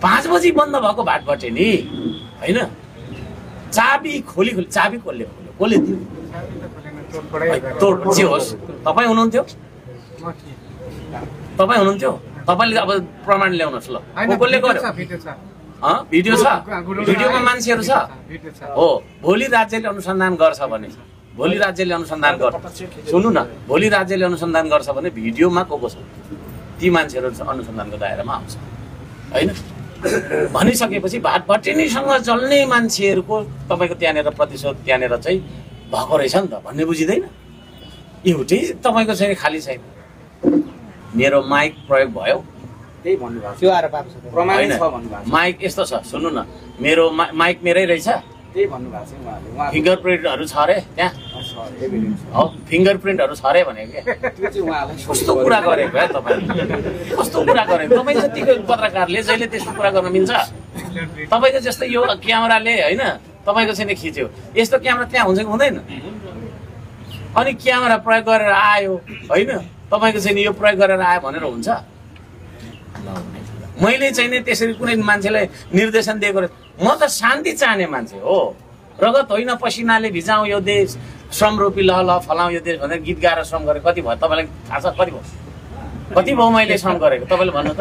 5 बजी बन्द भएको भाटभटेनी हैन चाबी खोली चाबी कसले दियो तोड जे होस् तपाईँ हुनुहुन्थ्यो तपाईले अब प्रमाण ल्याउनुहोस् ल कसले गर्यो भिडियो छ भिडियोमा मान्छेहरू छ हो भोलि राज्यले अनुसन्धान गर्छ भने सुन्नु न भोलि राज्यले अनुसन्धान गर्छ भने भिडियोमा को छ ती मान्छेहरू अनुसन्धानको दायरामा आउँछ हैन भनिसकेपछि भाटभटेनीसँग चल्ने मान्छेहरूको तपाईको त्यहाँनेर प्रतिशत त्यहाँनेर चाहिँ भएको रहेछ नि त भन्ने बुझिदैन एउटै तपाईको चाहिँ खाली छैन मेरो माइक प्रयोग भयो त्यही भन्नुभएको थियो आरोप प्रमाण छ भन्नुभएको माइक यस्तो छ सुन्नु न मेरो माइक मेरै रहेछ त्यही भन्नुभएको छ उहाँले फिंगरप्रिन्टहरु छ रे त्यहाँ हो फिंगरप्रिन्टहरु छ रे भनेको के त्यो चाहिँ उहाँलाई कस्तो कुरा गरेको है तपाईले कस्तो कुरा गरेको तपाई जतिको पत्रकारले जहिले त्यस्तो कुरा गर्न मिल्छ तपाईको जस्तो यो क्यामेराले हैन तपाईको चाहिँ खिच्यो यस्तो क्यामेरा त्यहाँ हुन्छ कि हुँदैन अनि क्यामेरा प्रयोग गरेर आयो हैन तपाईको चाहिँ यो प्रयोग गरेर आयो भनेर हुन्छ मैले चाहिँ नि त्यसरी कुनै मान्छेलाई निर्देशन दिएको म त शान्ति चाहने मान्छे हो रगत होइन पसिनाले भिजाऊ यो देश श्रम रोपी लह लह फलाऊ यो देश भनेर गीत गाएर श्रम गरे कति भयो तपाईलाई थाहा छ कति भयो मैले श्रम गरेको तपाईले भन्नु त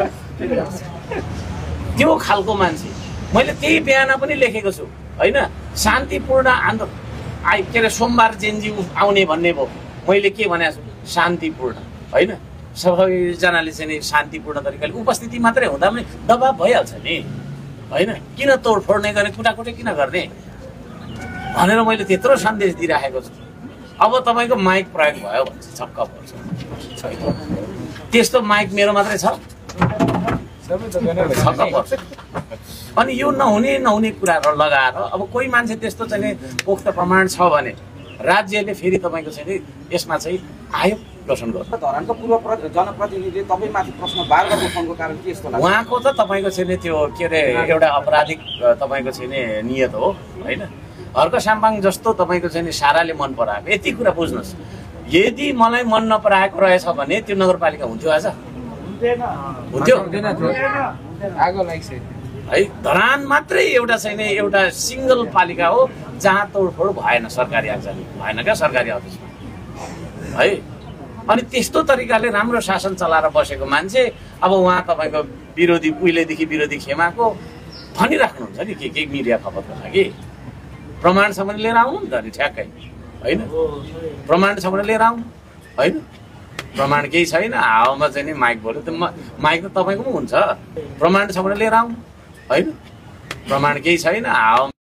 त्यो खालको मान्छे मैले त्यही बयान पनि लेखेको छु हैन शान्तिपूर्ण आन्दोलन के अरे सोमबार जेनजी आउने भन्ने भयो मैले के भनेको छु शान्तिपूर्ण हैन सबैजनाले चाहिँ शान्तिपूर्ण तरिकाले उपस्थिति मात्रै हुँदा पनि दबाब भइहाल्छ नि हैन किन तोडफोड नै गर्ने कुटाकुटी किन गर्ने भनेर मैले त्यत्रो सन्देश दिइराखेको छु अब तपाईको माइक प्रयोग भयो भने चाहिँ छक्क पर्छ त्यस्तो माइक मेरो मात्रै छ छक्क पर्छ अनि यो नहुने कुराहरु लगाएर अब कोही मान्छे त्यस्तो चाहिँ पोख्त प्रमाण छ भने राज्यले फेरि तपाईको चाहिँ यसमा चाहिँ आयोग गठन गर्छ धरानको पूर्व जनप्रतिनिधिले तपाईमाथि प्रश्न बार गर्न उठाउनुको कारण के यस्तो लाग्छ उहाँको त तपाईको चाहिँ त्यो के अरे एउटा अपराधिक तपाईको चाहिँ नियत हो हैन हर्क साम्पाङ जस्तो तपाईको चाहिँ साराले मन पराएको यति कुरा बुझ्नुस् यदि मलाई मन नपराएको रहेछ भने त्यो नगरपालिका हुन्थ्यो आज हुन्थ्यो आगो लाग्छ है धरान मात्रै एउटा चाहिँ एउटा सिंगल पालिका हो जहाँ तोडफोड भएन सरकारी आगजनी भएन क्या सरकारी अफिसमा है अनि त्यस्तो तरिकाले राम्रो शासन चलाएर बसेको मान्छे अब उहाँ तपाईको विरोधी उहिलेदेखि विरोधी खेमाको भनिराख्नुहुन्छ नि के मिडिया खबरको लागि प्रमाण छ भने लिएर आउनु नि त नि ठ्याक्कै हैन प्रमाण छ भने लिएर आउनु हैन प्रमाण केही छैन हावामा चाहिँ नि माइक बोल्यो त माइक त तपाईको पनि हुन्छ प्रमाण छ भने लिएर आउनु हैन प्रमाण केही छैन हावा